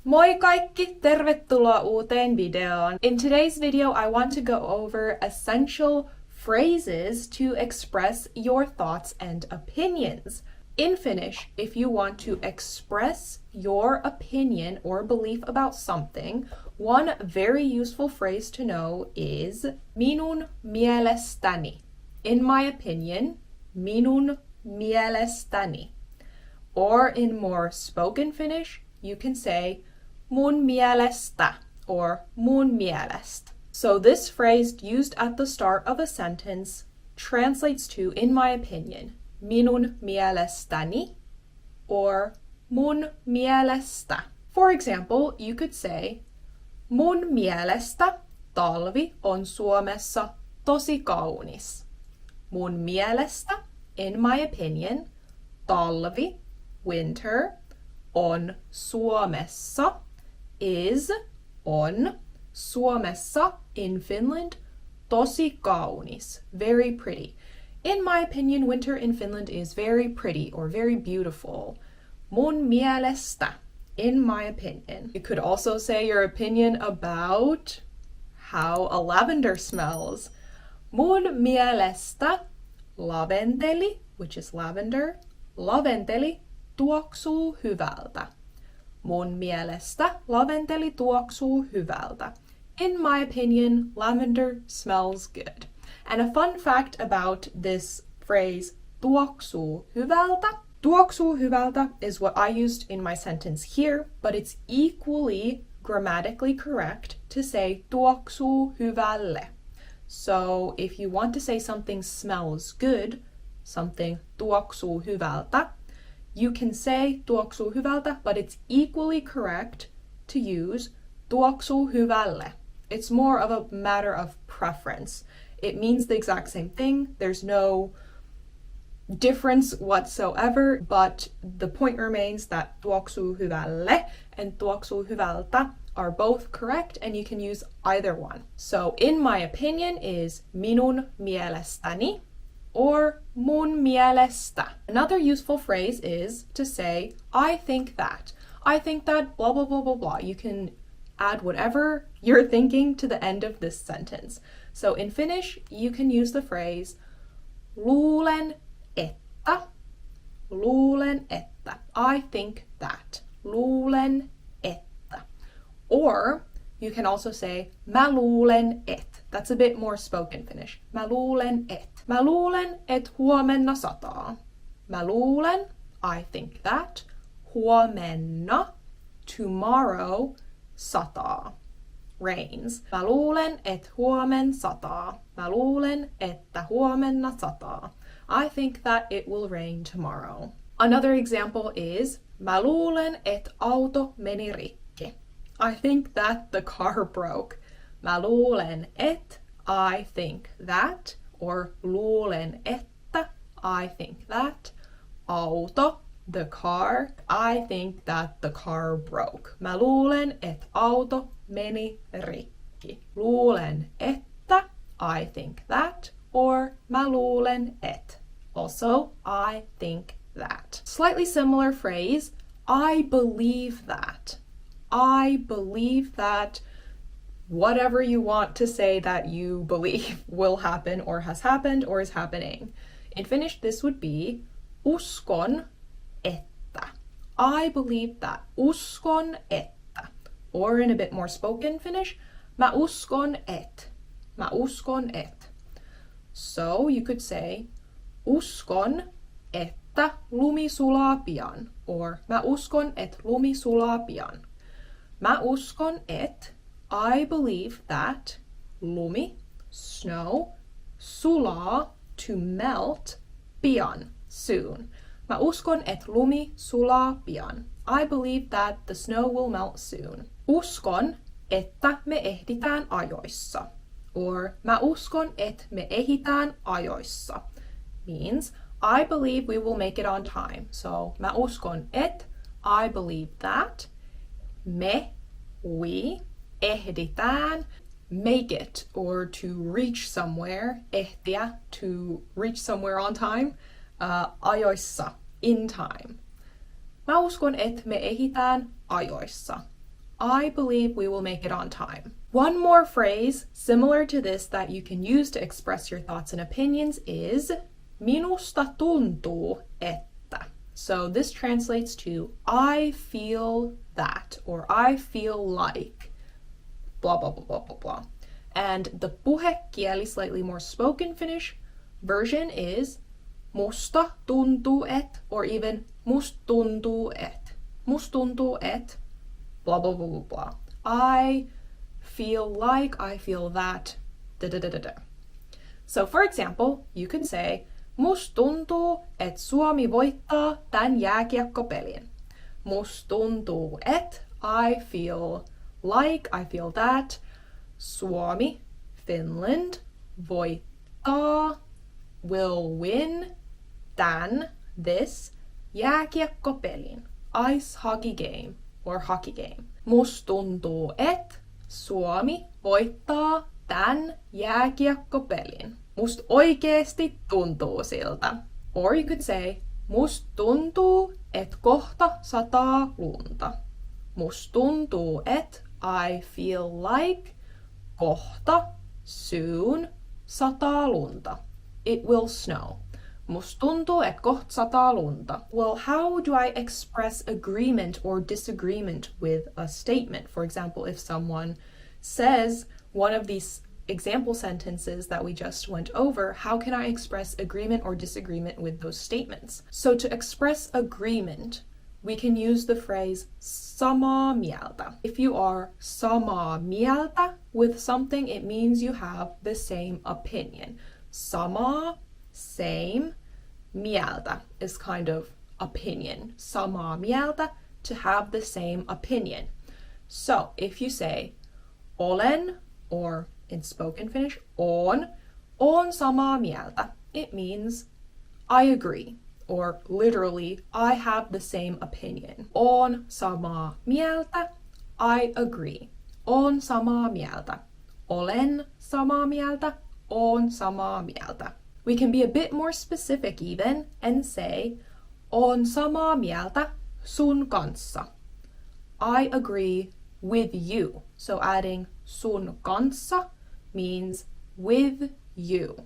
Moi kaikki! Tervetuloa uuteen videoon. In today's video, I want to go over essential phrases to express your thoughts and opinions. In Finnish, if you want to express your opinion or belief about something, one very useful phrase to know is minun mielestäni. In my opinion, minun mielestäni. Or in more spoken Finnish, you can say mun mielestä or mun mielestä. So this phrase used at the start of a sentence translates to, in my opinion, minun mielestäni or mun mielestä. For example, you could say, mun mielestä talvi on Suomessa tosi kaunis. Mun mielestä, in my opinion, talvi, winter, on Suomessa, is, on, Suomessa, in Finland, tosi kaunis, very pretty. In my opinion, winter in Finland is very pretty or very beautiful. Mun mielestä, in my opinion. You could also say your opinion about how a lavender smells. Mun mielestä laventeli, which is lavender, laventeli tuoksuu hyvältä. Mun mielestä laventeli tuoksuu hyvältä. In my opinion, lavender smells good. And a fun fact about this phrase, tuoksuu hyvältä. Tuoksuu hyvältä is what I used in my sentence here, but it's equally grammatically correct to say tuoksuu hyvälle. So if you want to say something smells good, something tuoksuu hyvältä, you can say tuoksuu hyvältä, but it's equally correct to use tuoksuu hyvälle. It's more of a matter of preference. It means the exact same thing. There's no difference whatsoever, but the point remains that tuoksuu hyvälle and tuoksuu hyvältä are both correct and you can use either one. So in my opinion is minun mielestäni or mun mielestä. Another useful phrase is to say, I think that. I think that blah, blah, blah, blah, blah. You can add whatever you're thinking to the end of this sentence. So in Finnish, you can use the phrase, luulen, että. Luulen, että. I think that. Luulen, että. Or you can also say, mä luulen, et. That's a bit more spoken Finnish. Mä luulen, et. Mä luulen, et huomenna sataa. Mä luulen, I think that. Huomenna, tomorrow, sataa. Rains. Mä luulen, et huomen sataa. Mä luulen, että huomenna sataa. I think that it will rain tomorrow. Another example is, mä luulen, et auto meni rikki. I think that the car broke. Mä luulen, et, I think that, or luulen, että, I think that, auto, the car, I think that the car broke. Mä luulen, et auto meni rikki. Luulen, että, I think that, or mä luulen, et. Also, I think that. Slightly similar phrase, I believe that. I believe that whatever you want to say that you believe will happen or has happened or is happening. In Finnish, this would be uskon, että. I believe that. Uskon, että. Or in a bit more spoken Finnish, mä uskon, et. Mä uskon, et. So you could say, uskon, että lumi sulaa pian. Or mä uskon, et lumi sulaa pian. Mä uskon, et I believe that lumi, snow, sulaa, to melt, pian, soon. Mä uskon, et lumi sulaa pian. I believe that the snow will melt soon. Uskon, että me ehditään ajoissa. Or mä uskon, et me ehditään ajoissa. Means, I believe we will make it on time. So, mä uskon, et, I believe that, me, we, ehditään, make it, or to reach somewhere, ehtiä, to reach somewhere on time, ajoissa, in time. Mä uskon, että me ehditään ajoissa. I believe we will make it on time. One more phrase similar to this that you can use to express your thoughts and opinions is Minusta tuntuu, että. So this translates to I feel that, or I feel like blah blah blah blah blah blah. And the puhekieli, slightly more spoken Finnish version is Musta tuntuu, et, or even Must tuntuu, et. Must tuntuu, et, blah blah blah blah blah. I feel like, I feel that, da da da da da. So for example, you can say Must tuntuu, et Suomi voittaa tän jääkiekkopelin. Must tuntuu, et I feel like, I feel that Suomi, Finland, voittaa, will win, tän, this, jääkiekkopelin, ice hockey game, or hockey game. Must tuntuu, et Suomi voittaa tän jääkiekkopelin. Must oikeesti tuntuu siltä. Or you could say, must tuntuu, et kohta sataa lunta. Must tuntuu, et I feel like kohta, soon, sataa lunta. It will snow. Must tuntuu, et kohta sataa lunta. Well, how do I express agreement or disagreement with a statement? For example, if someone says one of these example sentences that we just went over, how can I express agreement or disagreement with those statements? So to express agreement, we can use the phrase samaa mieltä. If you are samaa mieltä with something, it means you have the same opinion. Samaa, same, mieltä is kind of opinion. Samaa mieltä, to have the same opinion. So if you say Olen, or in spoken Finnish, on samaa mieltä, it means I agree, or literally, I have the same opinion. On samaa mieltä, I agree. On samaa mieltä. Olen samaa mieltä, on samaa mieltä. We can be a bit more specific even and say, on samaa mieltä sun kanssa. I agree with you. So adding sun kanssa means with you.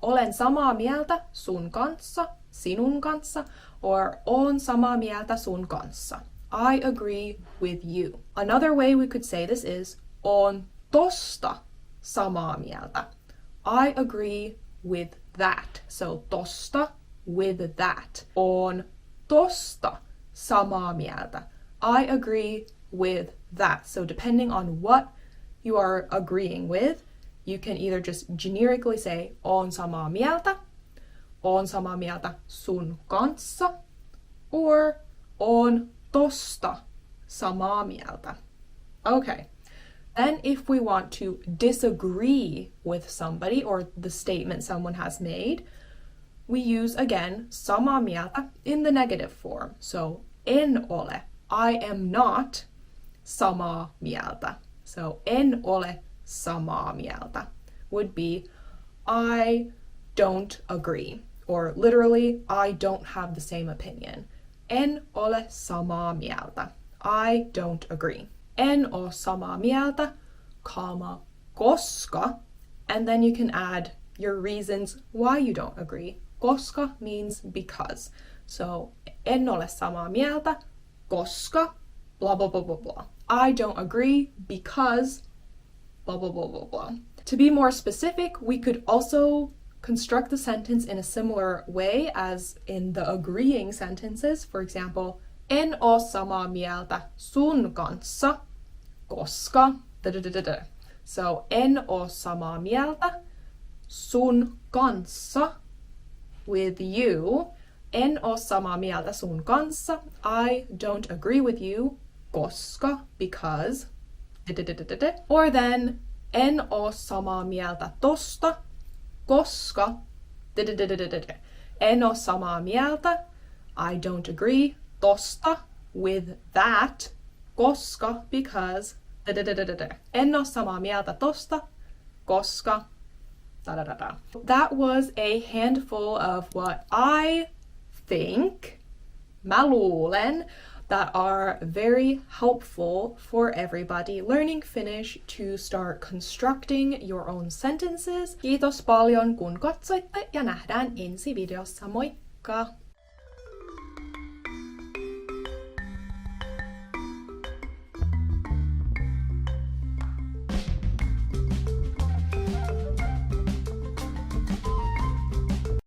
Olen samaa mieltä sun kanssa, sinun kanssa, or on samaa mieltä sun kanssa. I agree with you. Another way we could say this is on tosta samaa mieltä. I agree with that. So tosta, with that. On tosta samaa mieltä. I agree with that. So depending on what you are agreeing with, you can either just generically say on samaa mieltä sun kanssa, or on tosta samaa mieltä. Okay. Then if we want to disagree with somebody or the statement someone has made, we use again samaa mieltä in the negative form. So en ole, I am not samaa mieltä. So en ole samaa mieltä would be I don't agree, or literally I don't have the same opinion. En ole samaa mieltä. I don't agree. En ole samaa mieltä, comma, koska, and then you can add your reasons why you don't agree. Koska means because. So en ole samaa mieltä, koska, blah blah blah blah blah. I don't agree because blah blah blah blah blah. To be more specific, we could also construct the sentence in a similar way as in the agreeing sentences. For example, en oo samaa mieltä sun kanssa, koska da da da da da. So en oo samaa mieltä sun kanssa, with you. En oo samaa mieltä sun kanssa. I don't agree with you, koska, because da da da da da. Or then en oo samaa mieltä tosta, koska da da da da da da. En oo samaa mieltä, I don't agree, tosta, with that, koska, because da da da da da. En oo samaa mieltä tosta, koska da da da da. That was a handful of what I think, mä luulen, that are very helpful for everybody learning Finnish to start constructing your own sentences. Kiitos paljon kun katsoitte ja nähdään ensi videossa. Moikka!